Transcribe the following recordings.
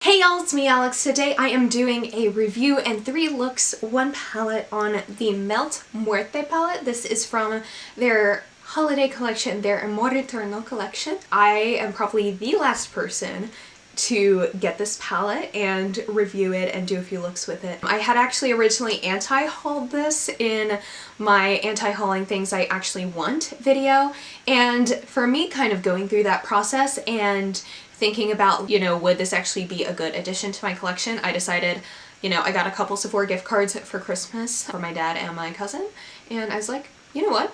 Hey y'all, it's me Alex. Today I am doing a review and 3 looks, 1 palette on the Melt Muerte palette. This is from their holiday collection, their Amor Eterno collection. I am probably the last person to get this palette and review it and do a few looks with it. I had actually originally anti-hauled this in my anti-hauling things I actually want video, and for me kind of going through that process and thinking about, would this actually be a good addition to my collection, I decided, I got a couple Sephora gift cards for Christmas for my dad and my cousin, and I was like, you know what,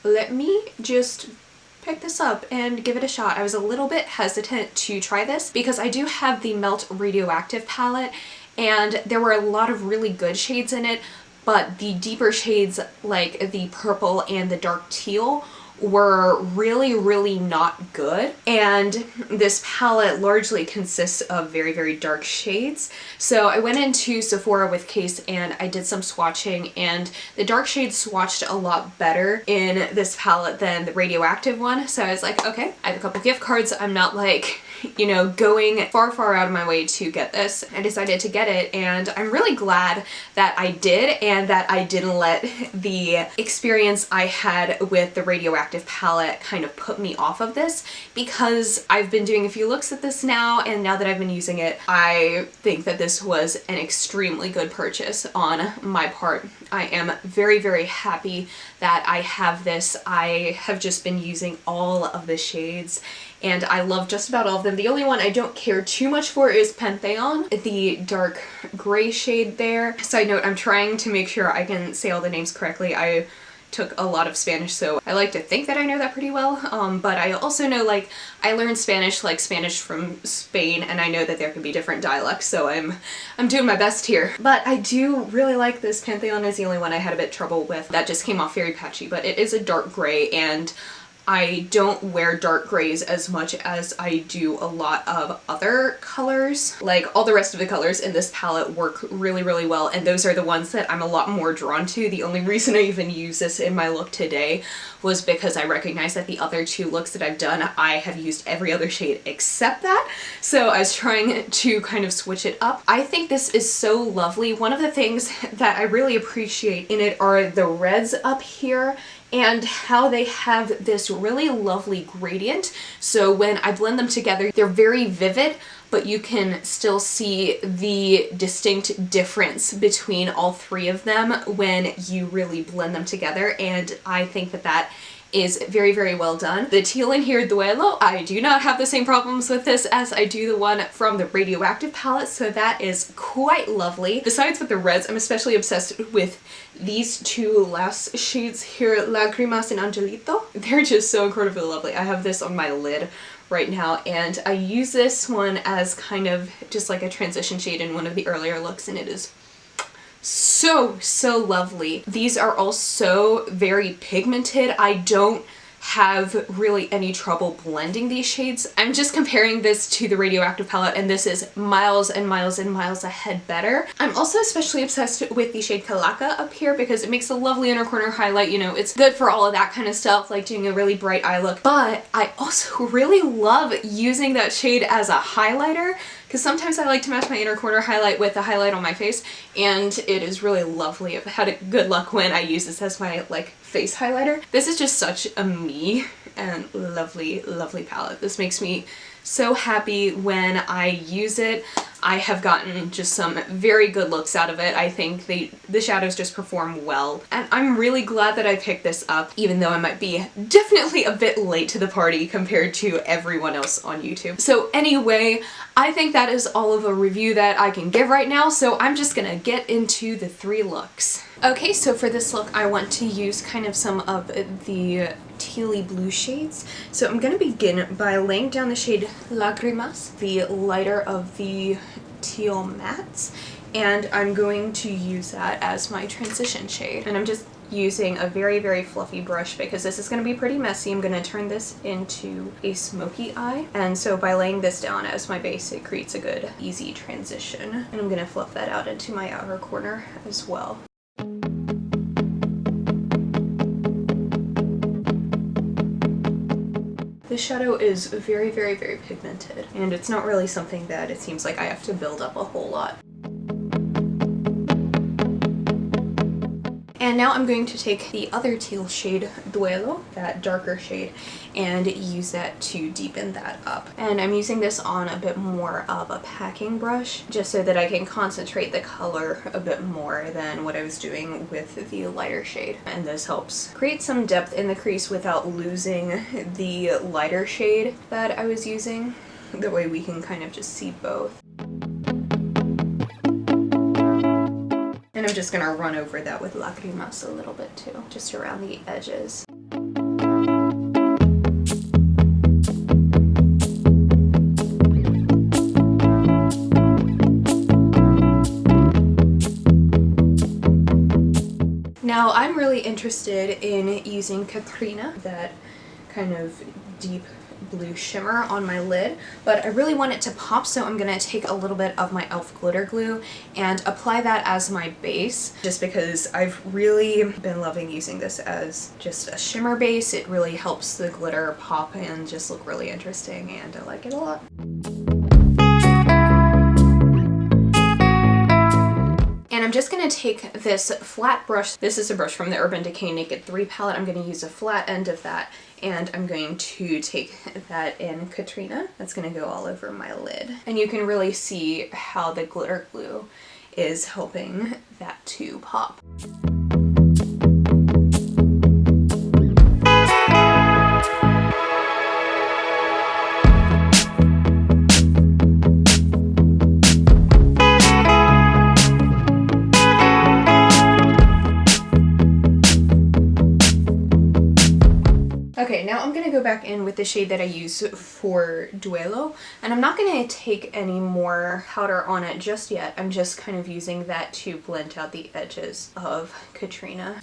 let me just pick this up and give it a shot. I was a little bit hesitant to try this because I do have the Melt Radioactive palette and there were a lot of really good shades in it, but the deeper shades like the purple and the dark teal were really not good, and this palette largely consists of very dark shades. So I went into Sephora with Case and I did some swatching, and the dark shades swatched a lot better in this palette than the radioactive one. So I was like, okay, I have a couple gift cards, I'm not like, going far out of my way to get this. I decided to get it, and I'm really glad that I did and that I didn't let the experience I had with the radioactive palette kind of put me off of this, because I've been doing a few looks at this now, and now that I've been using it, I think that this was an extremely good purchase on my part. I am very happy that I have this. I have just been using all of the shades and I love just about all of them. The only one I don't care too much for is Pantheon, the dark gray shade there. Side note, I'm trying to make sure I can say all the names correctly. I took a lot of Spanish, so I like to think that I know that pretty well, but I also know, like, I learned Spanish, like Spanish from Spain, and I know that there can be different dialects, so I'm doing my best here. But I do really like this. Pantheon is the only one I had a bit trouble with. That just came off very patchy, but it is a dark gray, and I don't wear dark grays as much as I do a lot of other colors. Like, all the rest of the colors in this palette work really well, and those are the ones that I'm a lot more drawn to. The only reason I even use this in my look today was because I recognize that the other 2 looks that I've done, I have used every other shade except that. So I was trying to kind of switch it up. I think this is so lovely. One of the things that I really appreciate in it are the reds up here, and how they have this really lovely gradient. So when I blend them together, they're very vivid, but you can still see the distinct difference between all 3 of them when you really blend them together, and I think that that is very well done. The teal in here, Duelo, I do not have the same problems with this as I do the one from the radioactive palette, so that is quite lovely. Besides with the reds, I'm especially obsessed with these 2 last shades here, Lágrimas and Angelito. They're just so incredibly lovely. I have this on my lid right now, and I use this one as kind of just like a transition shade in one of the earlier looks, and it is so lovely. These are all so very pigmented. I don't have really any trouble blending these shades. I'm just comparing this to the radioactive palette, and this is miles and miles ahead better. I'm also especially obsessed with the shade Calaca up here because it makes a lovely inner corner highlight. It's good for all of that kind of stuff, like doing a really bright eye look, but I also really love using that shade as a highlighter, because sometimes I like to match my inner corner highlight with the highlight on my face, and it is really lovely. I've had good luck when I use this as my, like, face highlighter. This is just such a me and lovely palette. This makes me so happy when I use it. I have gotten just some very good looks out of it. I think the shadows just perform well, and I'm really glad that I picked this up, even though I might be definitely a bit late to the party compared to everyone else on YouTube. So anyway, I think that is all of a review that I can give right now, so I'm just gonna get into the 3 looks. Okay, so for this look I want to use kind of some of the tealy blue shades. So I'm gonna begin by laying down the shade Lágrimas, the lighter of the teal mattes, and I'm going to use that as my transition shade. And I'm just using a very fluffy brush because this is going to be pretty messy. I'm going to turn this into a smoky eye, and so by laying this down as my base, it creates a good easy transition. And I'm going to fluff that out into my outer corner as well. This shadow is very, very, very pigmented, and it's not really something that it seems like I have to build up a whole lot. And now I'm going to take the other teal shade, Duelo, that darker shade, and use that to deepen that up. And I'm using this on a bit more of a packing brush, just so that I can concentrate the color a bit more than what I was doing with the lighter shade. And this helps create some depth in the crease without losing the lighter shade that I was using. That way we can kind of just see both. And I'm just gonna run over that with Lacrimas a little bit too, just around the edges. Now I'm really interested in using Katrina, that kind of deep blue shimmer on my lid, but I really want it to pop, so I'm gonna take a little bit of my e.l.f. glitter glue and apply that as my base, just because I've really been loving using this as just a shimmer base. It really helps the glitter pop and just look really interesting, and I like it a lot. And I'm just going to take this flat brush. This is a brush from the Urban Decay Naked 3 palette. I'm going to use a flat end of that, and I'm going to take that in Katrina. That's going to go all over my lid. And you can really see how the glitter glue is helping that to pop. Okay, now I'm going to go back in with the shade that I use for Duelo, and I'm not going to take any more powder on it just yet. I'm just kind of using that to blend out the edges of Katrina.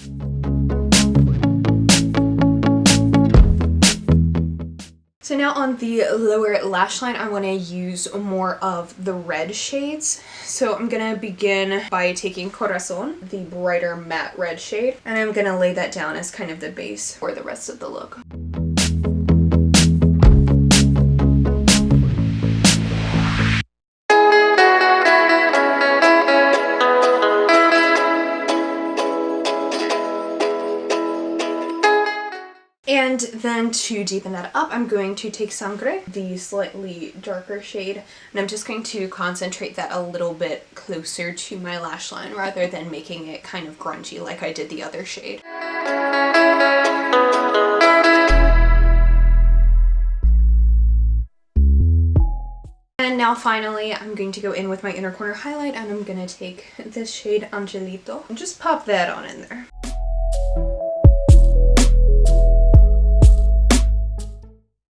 So now on the lower lash line, I want to use more of the red shades. So I'm going to begin by taking Corazon, the brighter matte red shade, and I'm going to lay that down as kind of the base for the rest of the look. And then to deepen that up, I'm going to take Sangre, the slightly darker shade, and I'm just going to concentrate that a little bit closer to my lash line rather than making it kind of grungy like I did the other shade. And now finally, I'm going to go in with my inner corner highlight, and I'm going to take this shade Angelito and just pop that on in there.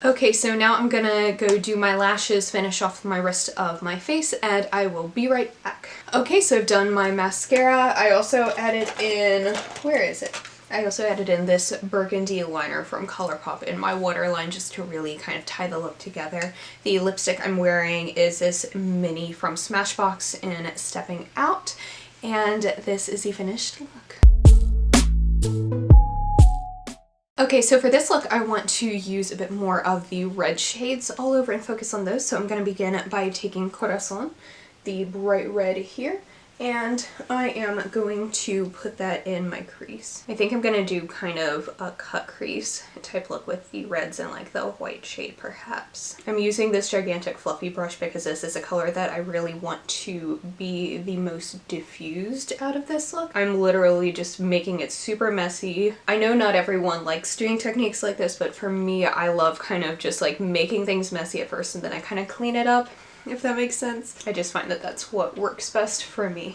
Okay, so now I'm gonna go do my lashes, finish off my rest of my face, and I will be right back. Okay, so I've done my mascara. I also added in, where is it? I also added in this burgundy liner from ColourPop in my waterline just to really kind of tie the look together. The lipstick I'm wearing is this mini from Smashbox in Stepping Out, and this is the finished look. Okay, so for this look, I want to use a bit more of the red shades all over and focus on those. So I'm going to begin by taking Corazon, the bright red here, and I am going to put that in my crease. I think I'm going to do kind of a cut crease type look with the reds and like the white shade perhaps. I'm using this gigantic fluffy brush because this is a color that I really want to be the most diffused out of this look. I'm literally just making it super messy. I know not everyone likes doing techniques like this, but for me, I love kind of just like making things messy at first and then I kind of clean it up, if that makes sense. I just find that that's what works best for me.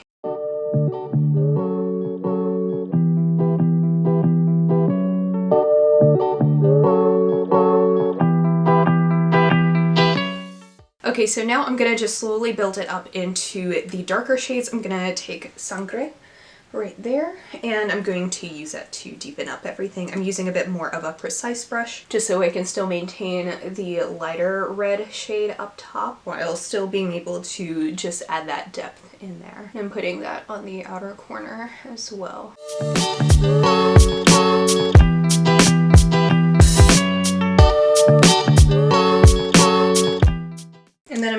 Okay, so now I'm gonna just slowly build it up into the darker shades. I'm gonna take Sangre right there, and I'm going to use that to deepen up everything. I'm using a bit more of a precise brush just so I can still maintain the lighter red shade up top while still being able to just add that depth in there. And I'm putting that on the outer corner as well.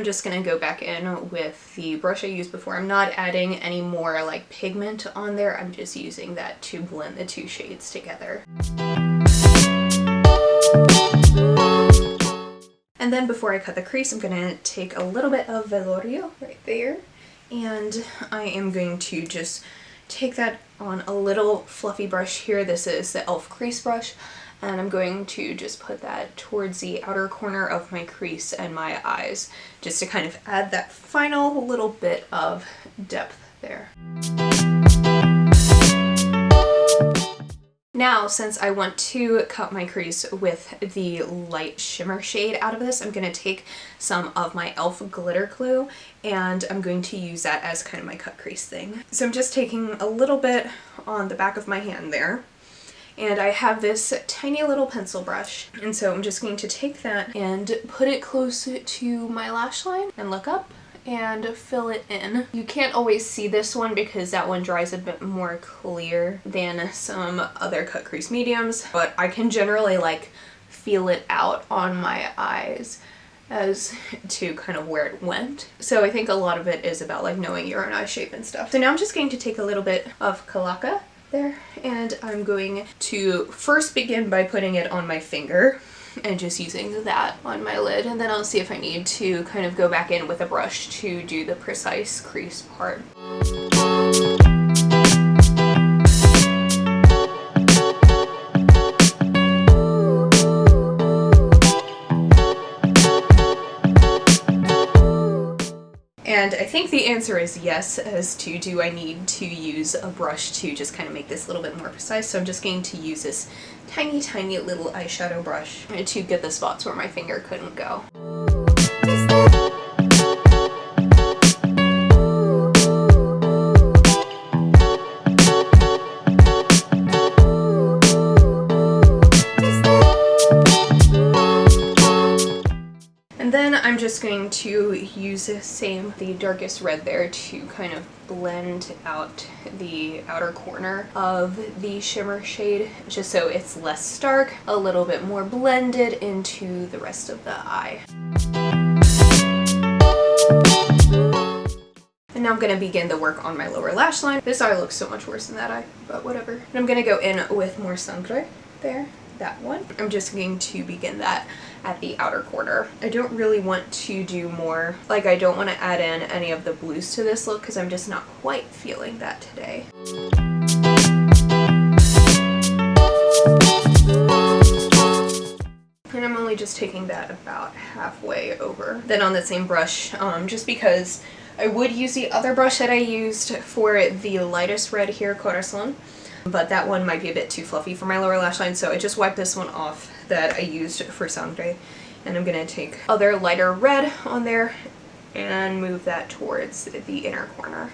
I'm just gonna go back in with the brush I used before. I'm not adding any more like pigment on there. I'm just using that to blend the two shades together. And then before I cut the crease, I'm gonna take a little bit of Velorio right there, and I am going to just take that on a little fluffy brush here. This is the e.l.f. crease brush, and I'm going to just put that towards the outer corner of my crease and my eyes, just to kind of add that final little bit of depth there. Now, since I want to cut my crease with the light shimmer shade out of this, I'm going to take some of my e.l.f. glitter glue, and I'm going to use that as kind of my cut crease thing. So I'm just taking a little bit on the back of my hand there, and I have this tiny little pencil brush, and so I'm just going to take that and put it close to my lash line and look up and fill it in. You can't always see this one because that one dries a bit more clear than some other cut crease mediums, but I can generally like feel it out on my eyes as to kind of where it went. So I think a lot of it is about like knowing your own eye shape and stuff. So now I'm just going to take a little bit of Kalaka there, and I'm going to first begin by putting it on my finger and just using that on my lid, and then I'll see if I need to kind of go back in with a brush to do the precise crease part. And I think the answer is yes, as to do I need to use a brush to just kind of make this a little bit more precise. So I'm just going to use this tiny little eyeshadow brush to get the spots where my finger couldn't go. Then I'm just going to use the darkest red there to kind of blend out the outer corner of the shimmer shade, just so it's less stark, a little bit more blended into the rest of the eye. And now I'm going to begin the work on my lower lash line. This eye looks so much worse than that eye, but whatever. And I'm going to go in with more sangre there, that one. I'm just going to begin that at the outer corner. I don't really want to do more, like I don't want to add in any of the blues to this look because I'm just not quite feeling that today. And I'm only just taking that about halfway over. Then on the same brush, just because I would use the other brush that I used for the lightest red here, Corazon, but that one might be a bit too fluffy for my lower lash line, so I just wiped this one off that I used for Sangre, and I'm going to take other lighter red on there and move that towards the inner corner.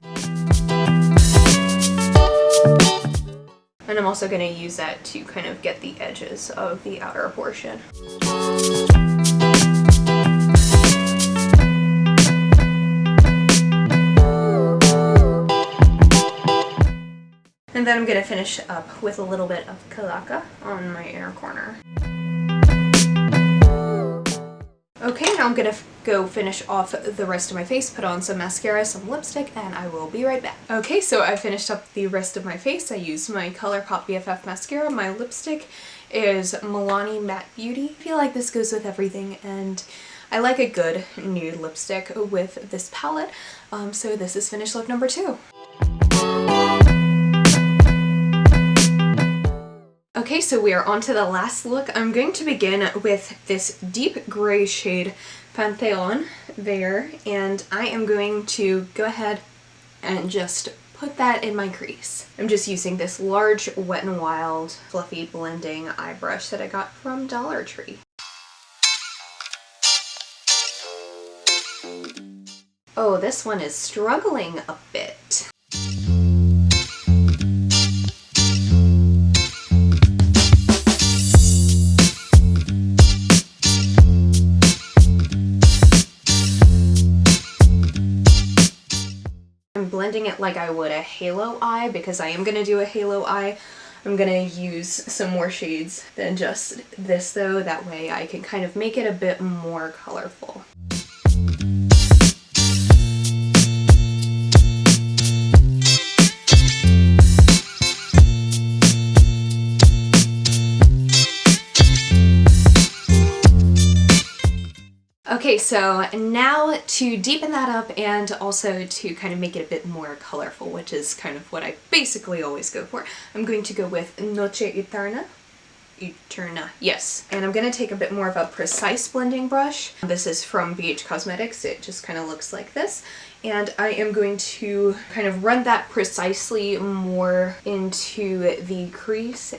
And I'm also going to use that to kind of get the edges of the outer portion. And then I'm going to finish up with a little bit of Kalaka on my inner corner. Okay, now I'm going to go finish off the rest of my face, put on some mascara, some lipstick, and I will be right back. Okay, so I finished up the rest of my face. I used my ColourPop BFF mascara. My lipstick is Milani Matte Beauty. I feel like this goes with everything, and I like a good nude lipstick with this palette, so this is finished look number 2. Okay, so we are on to the last look. I'm going to begin with this deep gray shade Pantheon there, and I am going to go ahead and just put that in my crease. I'm just using this large Wet n Wild fluffy blending eye brush that I got from Dollar Tree. Oh, this one is struggling a bit. Blending it like I would a halo eye, because I am going to do a halo eye. I'm going to use some more shades than just this though, that way I can kind of make it a bit more colorful. so now to deepen that up and also to kind of make it a bit more colorful, which is kind of what I basically always go for, I'm going to go with Noche Eterna. Yes. And I'm going to take a bit more of a precise blending brush. This is from Melt Cosmetics. It just kind of looks like this. And I am going to kind of run that precisely more into the crease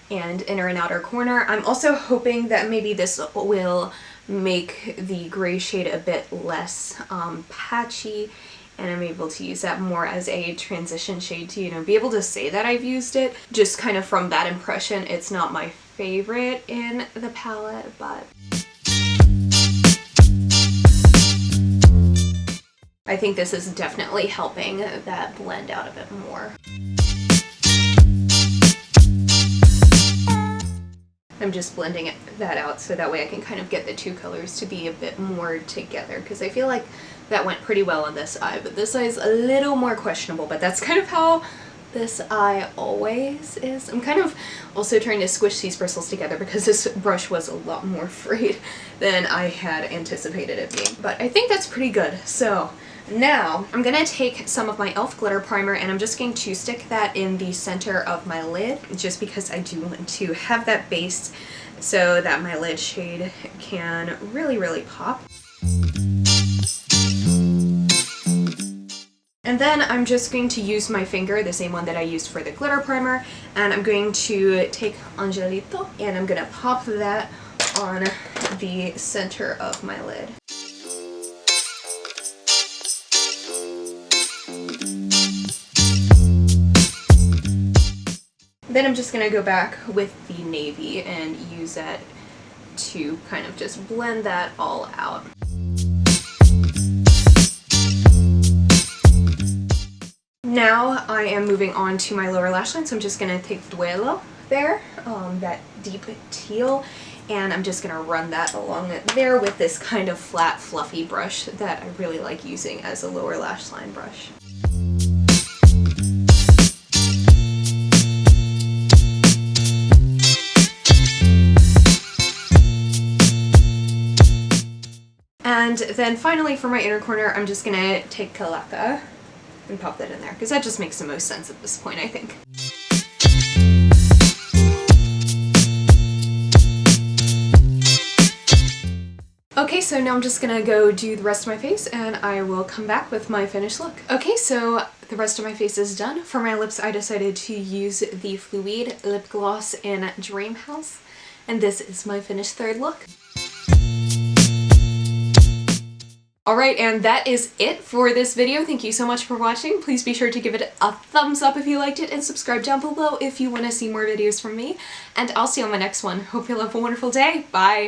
and inner and outer corner. I'm also hoping that maybe this will make the gray shade a bit less patchy, and I'm able to use that more as a transition shade to, you know, be able to say that I've used it. Just kind of from that impression, it's not my favorite in the palette, but I think this is definitely helping that blend out a bit more. I'm just blending that out so that way I can kind of get the two colors to be a bit more together, because I feel like that went pretty well on this eye, but this eye is a little more questionable, but that's kind of how this eye always is. I'm kind of also trying to squish these bristles together because this brush was a lot more frayed than I had anticipated it being, but I think that's pretty good. So now I'm gonna take some of my e.l.f. glitter primer and I'm just going to stick that in the center of my lid, just because I do want to have that base so that my lid shade can really pop. And then I'm just going to use my finger, the same one that I used for the glitter primer, and I'm going to take Angelito and I'm gonna pop that on the center of my lid. Then I'm just gonna go back with the navy and use that to kind of just blend that all out. Now I am moving on to my lower lash line, so I'm just going to take Duelo there, that deep teal, and I'm just going to run that along there with this kind of flat, fluffy brush that I really like using as a lower lash line brush. And then finally for my inner corner, I'm just going to take Calaca and pop that in there, because that just makes the most sense at this point, I think. Okay, so now I'm just gonna go do the rest of my face and I will come back with my finished look. Okay, so the rest of my face is done. For my lips, I decided to use the Fluid Lip Gloss in Dream House, and this is my finished third look. Alright, and that is it for this video. Thank you so much for watching. Please be sure to give it a thumbs up if you liked it and subscribe down below if you want to see more videos from me. And I'll see you on my next one. Hope you'll have a wonderful day. Bye!